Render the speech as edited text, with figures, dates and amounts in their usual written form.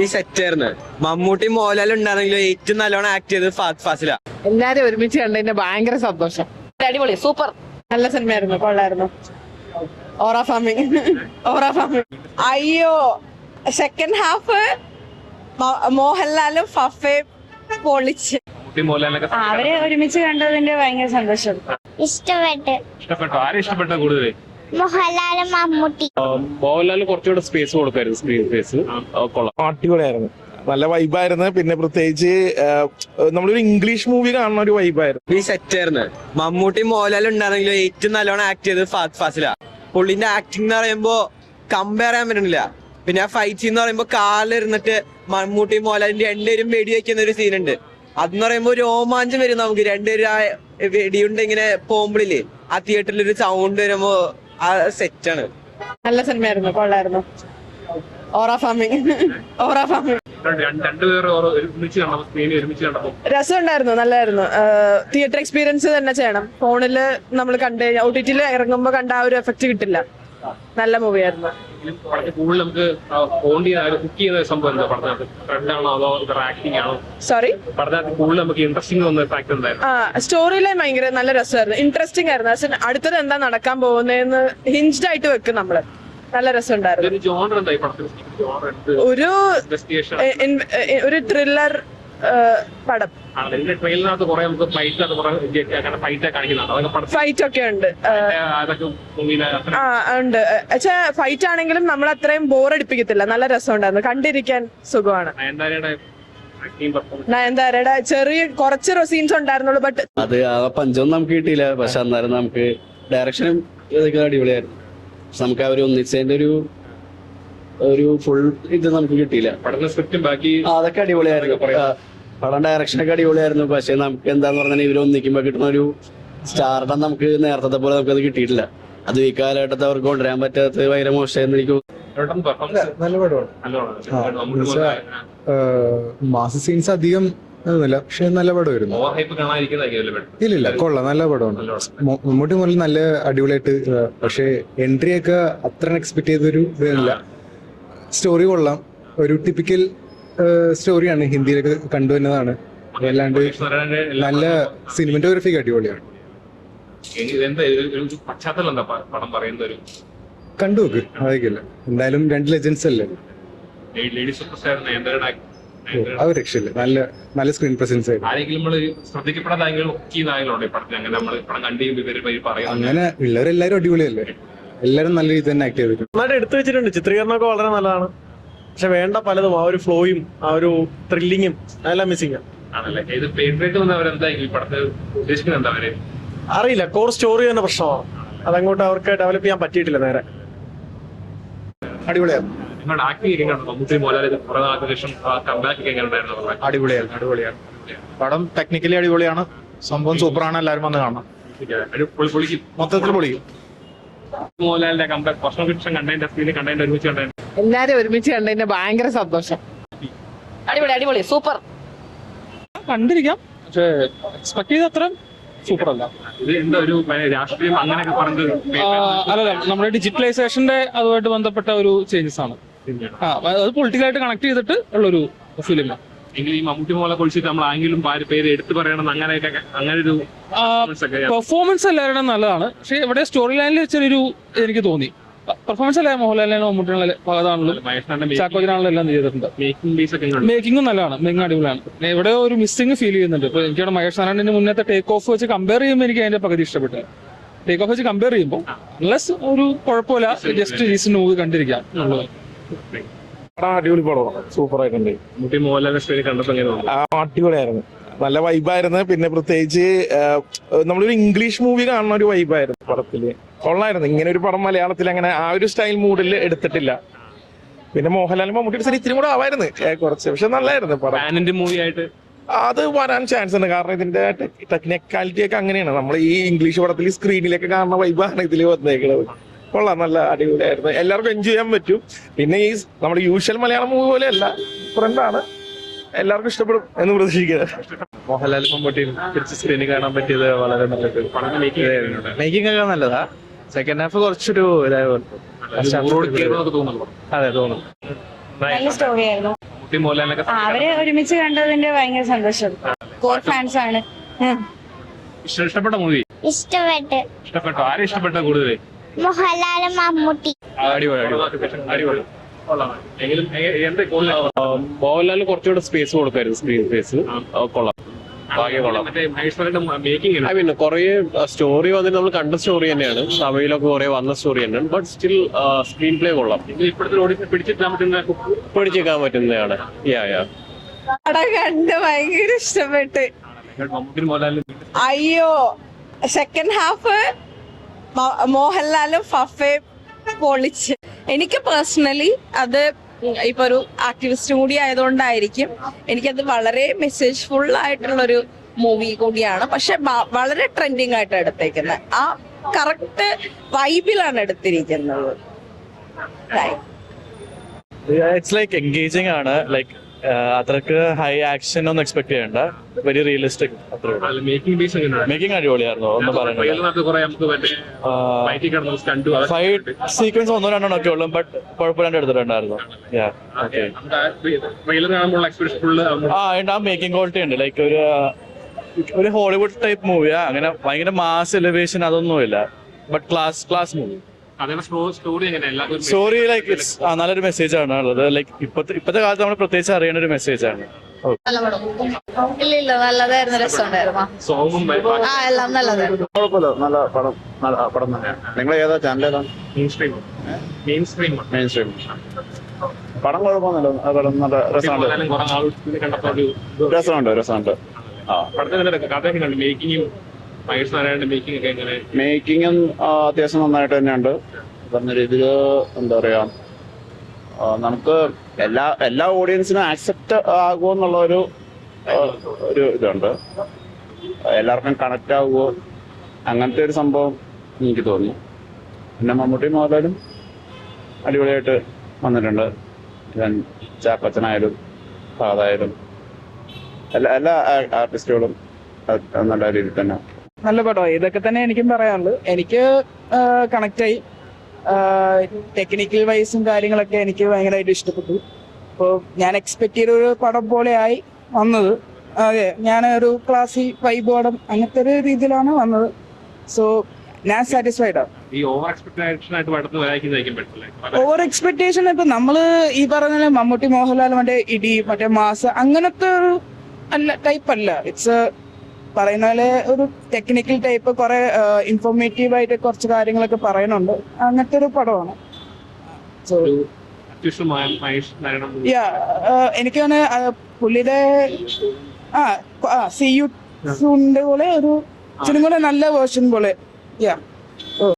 ഈ സെറ്റായിരുന്നു. മമ്മൂട്ടി മോഹൻലാൽ ഉണ്ടായിരുന്നെങ്കിലും ഏറ്റവും നല്ലോണം ആക്ട് ചെയ്തത് ഫഹദ് ഫാസില. എല്ലാരും ഒരുമിച്ച് കണ്ടതിന്റെ ഭയങ്കര സന്തോഷം. അടിപൊളി, സൂപ്പർ, നല്ല സിനിമയായിരുന്നു, കൊള്ളായിരുന്നു. ഓറ ഫാമിംഗ് അയ്യോ, സെക്കൻഡ് ഹാഫ് മോഹൻലാലും ഫഫയും പൊളിച്ച്. അവരെ ഒരുമിച്ച് കണ്ടതിന്റെ ഭയങ്കര സന്തോഷം. ഇഷ്ടപ്പെട്ടു. ആരെ ഇഷ്ടപ്പെട്ട കൂടുതൽ? മോഹൻലാലും മമ്മൂട്ടി. മോഹൻലാൽ കുറച്ചുകൂടെ സ്പേസ് കൊടുക്കായിരുന്നു, സ്ക്രീൻ സ്പേസ്. കൊള്ളാം, അടിപൊളിയായിരുന്നു, നല്ല വൈബായിരുന്നു. പിന്നെ പ്രത്യേകിച്ച് നമ്മളൊരു ഇംഗ്ലീഷ് മൂവി കാണുന്ന ഒരു വൈബായിരുന്നു. ഈ സെറ്റായിരുന്നു. മമ്മൂട്ടി മോഹൻലാൽ ഉണ്ടായിരുന്നെങ്കിലും ഏറ്റവും നല്ലോണം ആക്ട് ചെയ്തത് ഫഹദ് ഫാസില. പുള്ളിന്റെ ആക്ടിംഗ് എന്ന് പറയുമ്പോ കമ്പയർ ചെയ്യാൻ പറ്റുന്നില്ല. പിന്നെ ആ ഫൈറ്റ് സീൻ എന്ന് പറയുമ്പോ കാലിരുന്നിട്ട് മമ്മൂട്ടി മോഹൻലാലിന്റെ രണ്ടുപേരും വെടി വെക്കുന്ന ഒരു സീനുണ്ട്. അതെന്ന് പറയുമ്പോ രോമാഞ്ചം വരും നമുക്ക്. രണ്ടുപേരും ആ വെടിയുണ്ട് ഇങ്ങനെ പോകുമ്പോഴില്ലേ ആ തിയേറ്ററിൽ ഒരു സൗണ്ട് വരുമ്പോ ആ സെറ്റാണ്. നല്ല സിനിമയായിരുന്നു, കൊള്ളായിരുന്നു. ഓറ ഫാമിംഗ് രസമുണ്ടായിരുന്നു, നല്ലായിരുന്നു. തിയേറ്റർ എക്സ്പീരിയൻസ് തന്നെ ചെയ്യണം. ഫോണില് നമ്മൾ കണ്ടു കഴിഞ്ഞാൽ OTT ഇറങ്ങുമ്പോ കണ്ട ആ ഒരു എഫക്ട് കിട്ടില്ല. നല്ല മൂവിയായിരുന്നു. സോറി, സ്റ്റോറി ലൈൻ ഭയങ്കര നല്ല രസമായിരുന്നു, ഇൻട്രസ്റ്റിംഗ് ആയിരുന്നു. അടുത്തത് എന്താ നടക്കാൻ പോകുന്നതെന്ന് ഹിഞ്ച്ഡ് ആയിട്ട് വെക്കും നമ്മള്. നല്ല രസമുണ്ടായിരുന്നു. ഒരു ത്രില്ലർ പടം. ഫൈറ്റ് ഒക്കെ ഉണ്ട്. ഉണ്ട്. പക്ഷെ ഫൈറ്റ് ആണെങ്കിലും നമ്മൾ അത്രയും ബോറടിപ്പിക്കത്തില്ല. നല്ല രസമുണ്ടായിരുന്നു, കണ്ടിരിക്കാൻ സുഖമാണ്. നയൻതാരയുടെ ചെറിയ കുറച്ച് സീൻസ് ഉണ്ടായിരുന്നുള്ളൂ. ബട്ട് അത് ആ പഞ്ചൊന്നും നമുക്ക് കിട്ടിയില്ല. പക്ഷെ അന്നേരം നമുക്ക് ഡയറക്ഷനും ഇതൊക്കെ അടിപൊളിയായിരുന്നു. നമുക്ക് ആ ഒരു ഒന്നിച്ചതിന്റെ ഒരു ഫുൾ ഇത് നമുക്ക് കിട്ടിയില്ല. അതൊക്കെ അടിപൊളിയായിരുന്നു. പടം ഡയറക്ഷനൊക്കെ അടിപൊളിയായിരുന്നു. പക്ഷെ നമുക്ക് എന്താന്ന് പറഞ്ഞാൽ ഇവര് ഒന്നിക്കുമ്പോ കിട്ടുന്ന ഒരു സ്റ്റാർഡം നമുക്ക് നേരത്തെ പോലെ നമുക്ക് അത് കിട്ടിയിട്ടില്ല. അത് ഈ കാലഘട്ടത്തെ അവർക്ക് കൊണ്ടുവരാൻ പറ്റാത്തത് ഭയങ്കര മോശമായിരുന്നു എനിക്ക്. നല്ല പടമാണ്. മാസ സീൻസ് അധികം ഒന്നുമില്ല, പക്ഷെ നല്ല പടമായിരുന്നു. ഇല്ലില്ല, കൊള്ളാം, നല്ല പടമാണ്. മമ്മൂട്ടി മുതൽ നല്ല അടിപൊളിയായിട്ട്. പക്ഷെ എൻട്രി ഒക്കെ അത്ര എക്സ്പെക്ട് ചെയ്തൊരു ഇതല്ല. സ്റ്റോറി കൊള്ളാം, ഒരു ടിപ്പിക്കൽ സ്റ്റോറിയാണ്, ഹിന്ദിയിലൊക്കെ കണ്ടുവരുന്നതാണ്. അല്ലാണ്ട് നല്ല സിനിമറ്റോഗ്രഫി അടിപൊളിയാണ്. കണ്ടു നോക്ക്, അതൊക്കെയല്ല. എന്തായാലും രണ്ട് ലെജൻസ് അല്ലേ, അത് രക്ഷയില്ല. നല്ല നല്ല സ്ക്രീൻ പ്രസൻസ് ആയിരുന്നു. അങ്ങനെ ഉള്ളവരെല്ലാരും അടിപൊളിയല്ലേ, എല്ലാരും നല്ല രീതിയിൽ തന്നെ ആക്ട് ചെയ്തിട്ടുണ്ട്. നന്നായിട്ട് എടുത്തു വെച്ചിട്ടുണ്ട്. ചിത്രീകരണമൊക്കെ വളരെ നല്ലതാണ്. പക്ഷെ വേണ്ട പലതും, ആ ഒരു ഫ്ലോയും ആ ഒരു ത്രില്ലിങ്ങും അതെല്ലാം മിസ്സിംഗ്. അറിയില്ല, കോർ സ്റ്റോറി തന്നെ പ്രശ്നമാണ്. അതങ്ങോട്ട് അവർക്ക് ഡെവലപ്പ് ചെയ്യാൻ പറ്റിയിട്ടില്ല നേരെ. അടിപൊളിയായിരുന്നു. അടിപൊളിയാണ്. പടം ടെക്നിക്കലി അടിപൊളിയാണ്, സംഭവം സൂപ്പറാണ്. എല്ലാവരും വന്ന് കാണണം, മൊത്തത്തിൽ പൊളിക്കും. എല്ലാരും ഒരുമിച്ച് കണ്ടതിന്റെ ഭയങ്കര സന്തോഷം. അടിപൊളി, സൂപ്പർ. കണ്ടിരിക്കാം, പക്ഷെ എക്സ്പെക്ട് ചെയ്ത അത്ര സൂപ്പർ അല്ല. അല്ലല്ല, നമ്മുടെ ഡിജിറ്റലൈസേഷന്റെ അതുമായിട്ട് ബന്ധപ്പെട്ട ഒരു ചേഞ്ചസ് ആണ്. അത് പൊളിറ്റിക്കലായിട്ട് കണക്ട് ചെയ്തിട്ട് ഉള്ളൊരു ഫിലിം. പെർഫോമൻസ് എല്ലാവരുടെയും നല്ലതാണ്. പക്ഷെ ഇവിടെ സ്റ്റോറി ലൈനിൽ ചെറിയൊരു എനിക്ക് തോന്നി. പെർഫോമൻസ് അല്ല, മോഹൻലാലിനെ മമ്മൂട്ടിയുള്ള ഭാഗത്താണല്ലോ, ചാക്കോജനാണല്ലോ എല്ലാം ചെയ്തിട്ടുണ്ട്. മേക്കിങ്ങും നല്ലതാണ്, മേക്കിംഗ് അടിപൊളിയാണ്. ഇവിടെ ഒരു മിസ്സിംഗ് ഫീൽ ചെയ്യുന്നുണ്ട്. ഇപ്പൊ എനിക്കവിടെ മഹേഷ് നാരായണന്റെ മുന്നത്തെ ടേക്ക് ഓഫ് വെച്ച് കമ്പയർ ചെയ്യുമ്പോൾ എനിക്ക് അതിന്റെ പകുതി ഇഷ്ടപ്പെട്ടില്ല. ടേക്ക് ഓഫ് വെച്ച് കമ്പയർ ചെയ്യുമ്പോൾ അൺലെസ് ഒരു കുഴപ്പമില്ല, ജസ്റ്റ് റീസൺ മൂവി കണ്ടിരിക്കാം എന്നുള്ളത്. അടിപൊളി പടമാണ്, സൂപ്പർ ആയിട്ടുണ്ട്. അടിപൊളിയായിരുന്നു, നല്ല വൈബായിരുന്നു. പിന്നെ പ്രത്യേകിച്ച് നമ്മളൊരു ഇംഗ്ലീഷ് മൂവി കാണുന്ന ഒരു വൈബായിരുന്നു പടത്തില്. കൊള്ളായിരുന്നു. ഇങ്ങനെ ഒരു പടം മലയാളത്തിൽ അങ്ങനെ ആ ഒരു സ്റ്റൈൽ മൂഡിൽ എടുത്തിട്ടില്ല. പിന്നെ മോഹൻലാലും മമ്മൂട്ടിയുടെ ഇത്തിരി കൂടെ ആവായിരുന്നു കുറച്ച്, പക്ഷെ നല്ലായിരുന്നു പടം. മൂവി ആയിട്ട് അത് വരാൻ ചാൻസ് ഉണ്ട്. കാരണം ഇതിന്റെ ടെക്നിക്കാലിറ്റി ഒക്കെ അങ്ങനെയാണ്. നമ്മൾ ഈ ഇംഗ്ലീഷ് പടത്തിൽ സ്ക്രീനിലൊക്കെ കാണുന്ന വൈബാണ് ഇതിൽ വന്നേക്കുന്നത്. കൊള്ളാം, നല്ല അടിപൊളിയായിരുന്നു. എല്ലാവർക്കും എൻജോയ് ചെയ്യാൻ പറ്റും. പിന്നെ ഈ നമ്മുടെ യൂഷ്വൽ മലയാളം മൂവി പോലെ അല്ല, ഡിഫറെന്റാണ്. എല്ലാവർക്കും ഇഷ്ടപ്പെടും എന്ന് പ്രതീക്ഷിക്കുന്നത്. മോഹൻലാൽ മമ്മൂട്ടിയും തിരിച്ച് സ്ക്രീനിൽ കാണാൻ പറ്റിയത് വളരെ നല്ലത്. മേക്കിംഗ് ഒക്കെ നല്ലതാ. സെക്കൻഡ് ഹാഫ് കുറച്ചൊരു അതെ തോന്നുന്നു. നല്ല സ്റ്റോറി ആയിരുന്നു. അവരെ ഒരുമിച്ച് കണ്ടതിന്റെ ഭയങ്കര സന്തോഷം. കോർ ഫാൻസ് ആണ്. ഇഷ്ടപ്പെട്ട മൂവി ഇഷ്ടപ്പെട്ട് ഇഷ്ടപ്പെട്ടോ? ആരെ ഇഷ്ടപ്പെട്ട കൂടുതൽ? മോഹൻലാലും മമ്മൂട്ടി. അടിപൊളി. മോഹൻലാലിന് കുറച്ചുകൂടെ സ്പേസ് കൊടുക്കായിരുന്നു, സ്ക്രീൻ സ്പേസ്. കൊള്ളാം, ഐ മീൻ കുറെ സ്റ്റോറി വന്നിട്ട് നമ്മൾ കണ്ട സ്റ്റോറി തന്നെയാണ്, തമിഴിലൊക്കെ കുറെ വന്ന സ്റ്റോറി തന്നെയാണ്. ബട്ട് സ്റ്റിൽ സ്ക്രീൻ പ്ലേ കൊള്ളാം, പിടിച്ചേക്കാൻ പറ്റുന്നതാണ്. പടം കണ്ട് ഭയങ്കര ഇഷ്ടപ്പെട്ട്. അയ്യോ, സെക്കൻഡ് ഹാഫ് മോഹൻലാലും ഫഫയും പൊളിച്ച്. എനിക്ക് പേഴ്സണലി അത് ഇപ്പൊ ഒരു ആക്ടിവിസ്റ്റും കൂടി ആയതുകൊണ്ടായിരിക്കും എനിക്കത് വളരെ മെസ്സേജ് ഫുൾ ആയിട്ടുള്ളൊരു മൂവി കൂടിയാണ്. പക്ഷെ വളരെ ട്രെൻഡിങ് ആയിട്ട് എടുത്തേക്കുന്നത്, ആ കറക്റ്റ് വൈബിലാണ് എടുത്തിരിക്കുന്നത്. ഇറ്റ്സ് ലൈക്ക് എൻഗേജിങ് ആണ്. ലൈക്ക് അത്രക്ക് ഹൈ ആക്ഷൻ ഒന്നും എക്സ്പെക്ട് ചെയ്യണ്ട, വെരി റിയലിസ്റ്റിക്. മേക്കിംഗ് അടിപൊളിയായിരുന്നു, ഒന്നും പറയുന്നത്. ഫൈറ്റ് സീക്വൻസ് ഒന്നോ രണ്ടെണ്ണം ഒക്കെ ഉള്ളു, ബട്ട് കുഴപ്പമില്ലാണ്ട് എടുത്തിട്ടുണ്ടായിരുന്നു. ആ മേക്കിംഗ് ക്വാളിറ്റി ഉണ്ട്. ലൈക്ക് ഒരു ഹോളിവുഡ് ടൈപ്പ് മൂവിയാ, അങ്ങനെ ഭയങ്കര മാസ് എലിവേഷൻ അതൊന്നുമില്ല, but class movie. Story like it's നല്ലൊരു മെസ്സേജ് ആണ് ഉള്ളത്. ലൈക്ക് ഇപ്പത്തെ കാലത്ത് നമ്മൾ പ്രത്യേകിച്ച് അറിയേണ്ട ഒരു മെസ്സേജ് ആണ്. ഇല്ല, നല്ലതായിരുന്നു, രസമുണ്ടായിരുന്നു. എല്ലാം നല്ലതായിരുന്നു. കുഴപ്പമില്ല, നല്ല പടം തന്നെയാണ്. നിങ്ങൾ ഏതാ ചാനൽ? ഏതാണ്? Main stream. പടം കുഴപ്പമൊന്നുമില്ല, പടം നല്ല രസമുണ്ട്. മേക്കിങ്ങും അത്യാവശ്യം നന്നായിട്ട് തന്നെയുണ്ട്. പറഞ്ഞ രീതിയിൽ എന്താ പറയാ, നമുക്ക് എല്ലാ ഓഡിയൻസിനും ആക്സെപ്റ്റ് ആകുമോ ഒരു ഇതുണ്ട്. എല്ലാവർക്കും കണക്ട് ആകുമോ, അങ്ങനത്തെ ഒരു സംഭവം എനിക്ക് തോന്നി. പിന്നെ മമ്മൂട്ടി മോഹൻലാലും അടിപൊളിയായിട്ട് വന്നിട്ടുണ്ട്. ചാക്കോച്ചനായാലും ഫഹദായാലും എല്ലാ ആർട്ടിസ്റ്റുകളും നല്ല രീതിയിൽ തന്നെ. നല്ല പടമാണ്. ഇതൊക്കെ തന്നെ എനിക്കും പറയാനുള്ളൂ. എനിക്ക് കണക്റ്റായി. ടെക്നിക്കൽ വൈസും കാര്യങ്ങളൊക്കെ എനിക്ക് ഭയങ്കരമായിട്ട് ഇഷ്ടപ്പെട്ടു. അപ്പോൾ ഞാൻ എക്സ്പെക്ട് ചെയ്ത ഒരു പടം പോലെ ആയി വന്നത്. അതെ, ഞാൻ ഒരു ക്ലാസ്സി വൈബ് പടം അങ്ങനത്തെ ഒരു രീതിയിലാണ് വന്നത്. സോ ഞാൻ സാറ്റിസ്ഫൈഡ് ആണ്. ഓവർ എക്സ്പെക്ടേഷൻ ഇപ്പൊ നമ്മള് ഈ പറഞ്ഞ മമ്മൂട്ടി മോഹൻലാൽ മറ്റേ മാസ് അങ്ങനത്തെ ഒരു ടൈപ്പ് അല്ല. ഇറ്റ്സ് പറയുന്ന പോലെ ഒരു ടെക്നിക്കൽ ടൈപ്പ്, കുറെ ഇൻഫോർമേറ്റീവ് ആയിട്ട് കുറച്ച് കാര്യങ്ങളൊക്കെ പറയുന്നുണ്ട്. അങ്ങനത്തെ ഒരു പടമാണ്. സോ എനിക്ക് പുള്ളിയുടെ സി യു പോലെ ഒരു ഇച്ചിരി കൂടെ നല്ല വേർഷൻ പോലെ.